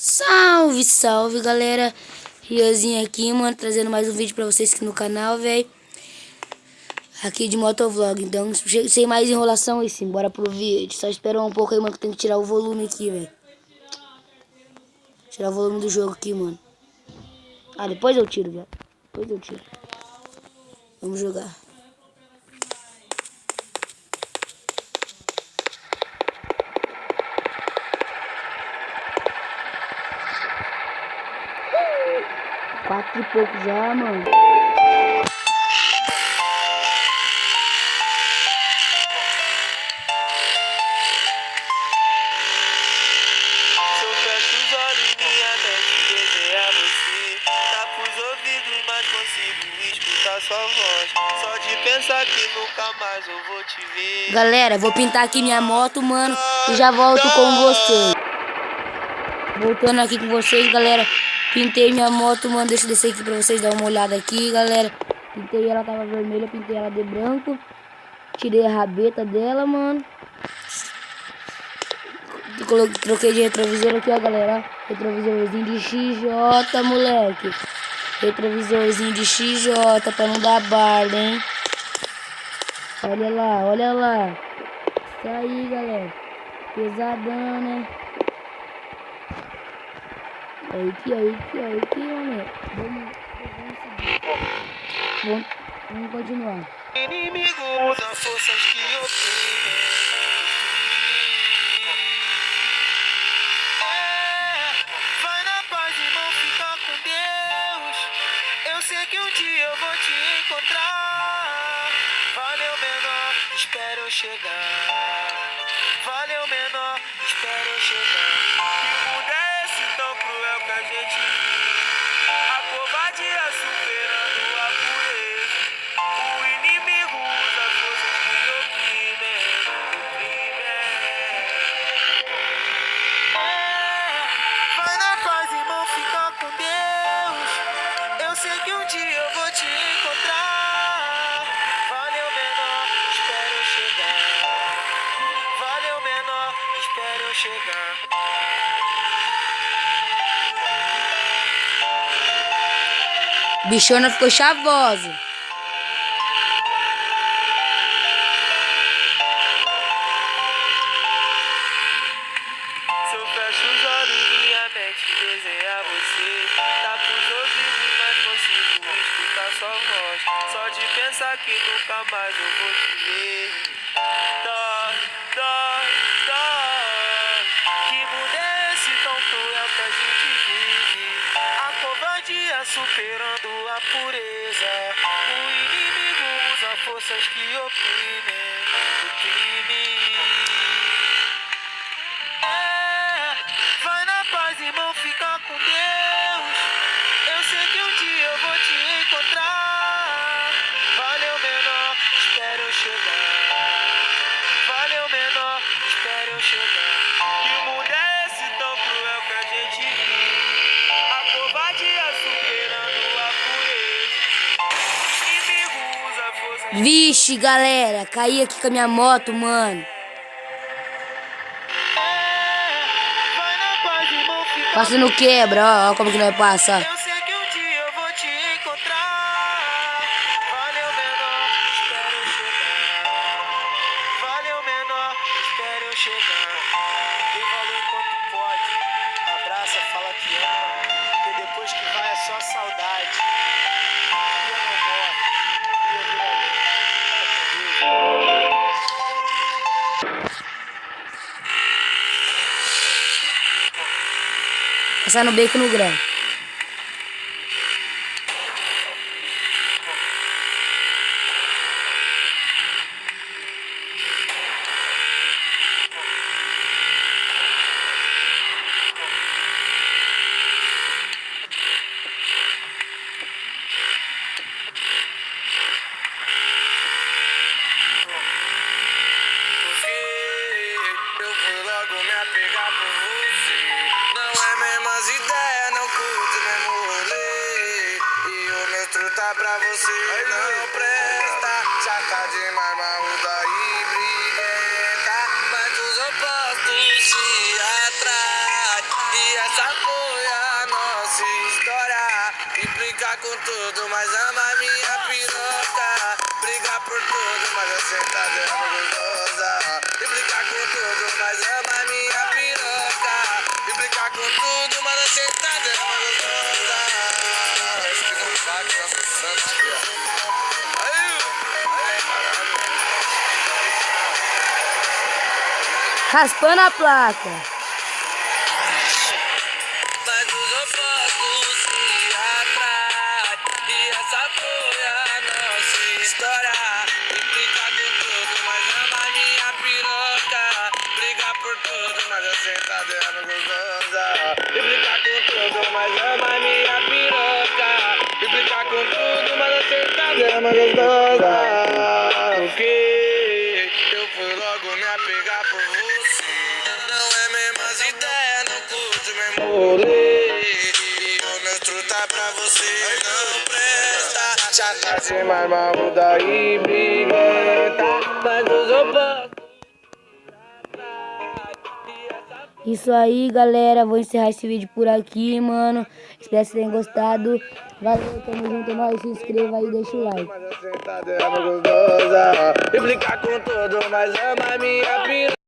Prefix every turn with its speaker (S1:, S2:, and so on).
S1: Salve, salve, galera. Riozinho aqui, mano, trazendo mais um vídeo pra vocês aqui no canal, velho. Aqui de motovlog. Então, sem mais enrolação aí sim, bora pro vídeo. Só espera um pouco aí, mano, que tem que tirar o volume aqui, velho. Tirar o volume do jogo aqui, mano. Ah, depois eu tiro, velho. Depois eu tiro. Vamos jogar. Quatro e pouco já, mano.
S2: Se eu fecho os olhos, minha mente deseja você. Tapa os ouvidos, mas consigo escutar sua voz. Só de pensar que nunca mais eu vou te ver.
S1: Galera, vou pintar aqui minha moto, mano, e já volto com vocês. Voltando aqui com vocês, galera. Pintei minha moto, mano. Deixa eu descer aqui pra vocês darem uma olhada aqui, galera. Pintei ela, tava vermelha, pintei ela de branco. Tirei a rabeta dela, mano. Troquei de retrovisor aqui, ó, galera. Retrovisorzinho de XJ, moleque. Retrovisorzinho de XJ pra não dar barda, hein. Olha lá, olha lá. Isso aí, galera. Pesadão, né? Aqui, mano. Vamos continuar.
S2: Inimigo usa forças que oprimem. Vai na paz, irmão, fica com Deus. Eu sei que um dia eu vou te encontrar. Valeu, menor, espera eu chegar. Valeu, menor, espera eu chegar. Que mundo é esse tão cruel que a gente vive? A covardia superando a pureza. O inimigo usa forças que oprimem. Vai na paz, irmão, fica com Deus. Eu sei que um dia eu vou te encontrar. Valeu, menor, espera eu chegar. Valeu, menor, espera eu chegar.
S1: Bichona ficou chavosa.
S2: Se eu fecho os olhos, minha mente desenha você. Tapa os ouvidos, mas consigo escutar sua voz. Só de pensar que nunca mais eu vou te ver. Dói, dói, dói. Que mundo é esse tão cruel que a gente vive? A covardia superando a pureza. O inimigo usa forças que oprimem o crime. Vai na paz, irmão, fica com Deus. Eu sei que um dia eu vou te encontrar. Valeu, menor, espera eu chegar. Valeu, menor, espera eu chegar. Que mundo é esse tão cruel que a gente vive? A covardia superando a pureza. O inimigo usa força.
S1: Vixe, galera, caí aqui com a minha moto, mano.
S2: Vai na paz, irmão, fica
S1: Passa no quebra, ó como que nós passa.
S2: Eu sei que um dia eu vou te encontrar. Valeu, menor, espera eu chegar. Valeu, menor, espera eu chegar. Dê valor enquanto pode. Abraça, fala que ama. Porque depois que vai é só saudade. E eu não morro. E eu viro além.
S1: Passar no beco no grão.
S2: Porque eu vou logo me apegar por você. Não é mesmas ideias, não curto mesmo rolê. E o meu truta pra você não presta. Já tá demais marruda e briguenta. Mas os opostos se atraem. E essa coisa Implicar com tudo, mas ama minha piroca. Brigar por tudo, mas eu sentar dela gostosa. Implicar com tudo, mas ama minha piroca. Implicar com tudo, mas eu sentar dela gostosa. Esse que não sabe, nossa santa,
S1: Raspando a placa.
S2: Mas os opostos se atraem. E essa foi a nossa história. Implicar com tudo, mas ama minha piroca. Brigar por tudo, mas eu sentar dela gostosa. Implicar com tudo, mas ama minha piroca. Implicar com tudo, mas eu sentar dela gostosa. Porque eu fui logo me apegar por você. Não é mesmo as ideias, não curto mesmo rolê. E o meu truta pra você não presta. Chata demais, maluda e briguenta. Mas os opostos.
S1: Isso aí, galera. Vou encerrar esse vídeo por aqui, mano. Espero que vocês tenham gostado. Valeu, tamo junto, é nóis. Se inscreva aí, deixa o like.
S2: Implicar com tudo, mas ama minha piroca.